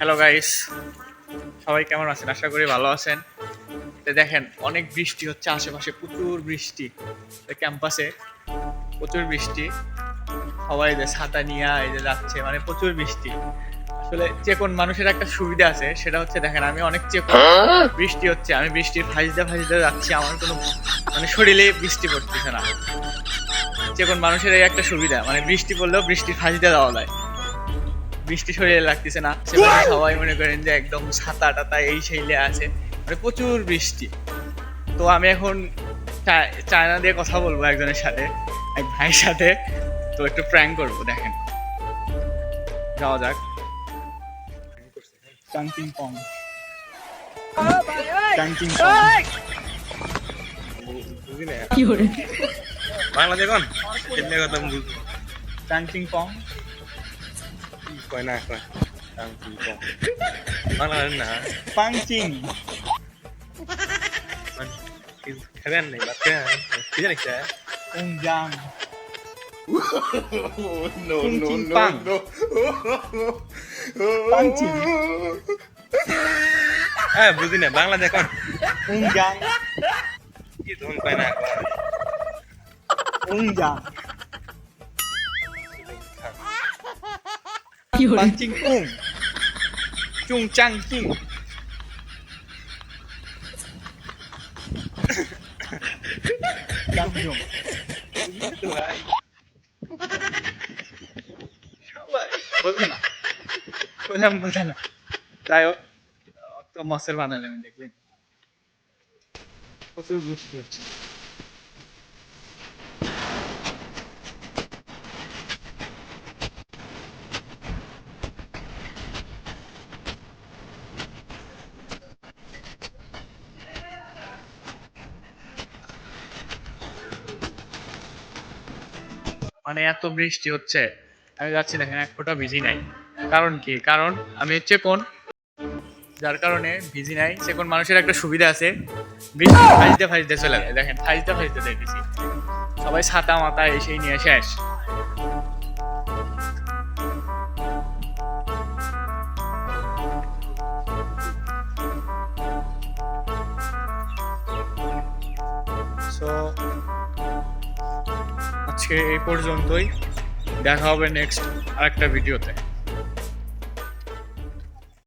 Hello guys, সবাই কেমন আছেন? আশা করি ভালো আছেন। তো দেখেন অনেক বৃষ্টি হচ্ছে, আশেপাশে প্রচুর বৃষ্টি, ক্যাম্পাসে প্রচুর বৃষ্টি। সবাই যে ছাতা নিয়ে এই যে যাচ্ছে, মানে প্রচুর বৃষ্টি। আসলে চেকন মানুষের একটা সুবিধা আছে, সেটা হচ্ছে দেখেন আমি অনেক চেকন, বৃষ্টি হচ্ছে, আমি বৃষ্টির ভাইজতে ভাইজতে যাচ্ছি, আমার কোনো মানে শরীরে বৃষ্টি পড়তেছে না। চেকন মানুষের এই একটা সুবিধা, মানে বৃষ্টি পড়লেও বৃষ্টির ভাইজতে যাওয়া যায়, বৃষ্টি শরীরে লাগতেছে না। সবাই মনে করেন যে একদম ছাতা টাতা এই সেইলে আছে, মানে প্রচুর বৃষ্টি। তো আমি এখন চায়না দিয়ে কথা বলবো একজনের সাথে, এক ভাইয়ের সাথে। তো একটু প্র্যাঙ্ক করবো, দেখেন, যাওয়া যাক। চাংকিং পং, চাংকিং পং, বুঝি না কি করে বাংলা দেখুন কেমনে কথা বুঝি চাংকিং পং, কয় না কয় বাংলা না পাংচিং, খাবেন নাই বাচ্চা কি জানিস উংজাং, no Ching Pang. পাংচিং, হ্যাঁ বুঝি না বাংলা দেখুন উংজাং, কি ধন কয় না উংজাং, পাংচিং উং, চুং চাং কিং, চাংজুং। বোঝে না, বোঝে না। যাই হোক, তো মাছের বানালে আমি দেখবেন প্রচুর বৃষ্টি হচ্ছে। মানে এত বৃষ্টি হচ্ছে, আমি যাচ্ছি দেখেন এক ফোঁটা ভিজি নাই। কারণ কি? কারণ আমি হচ্ছে কোন, যার কারণে ভিজি নাই। সে কোন মানুষের একটা সুবিধা আছে, বৃষ্টি ফাইজতে ফাইজতে চলে যায়। দেখেন ফাইজতে ফাইজতে দেখেছি, সবাই ছাতা মাথা এসেই নিয়ে শেষ। সো আজকে এই পর্যন্তই, দেখা হবে নেক্সট আরেকটা ভিডিওতে।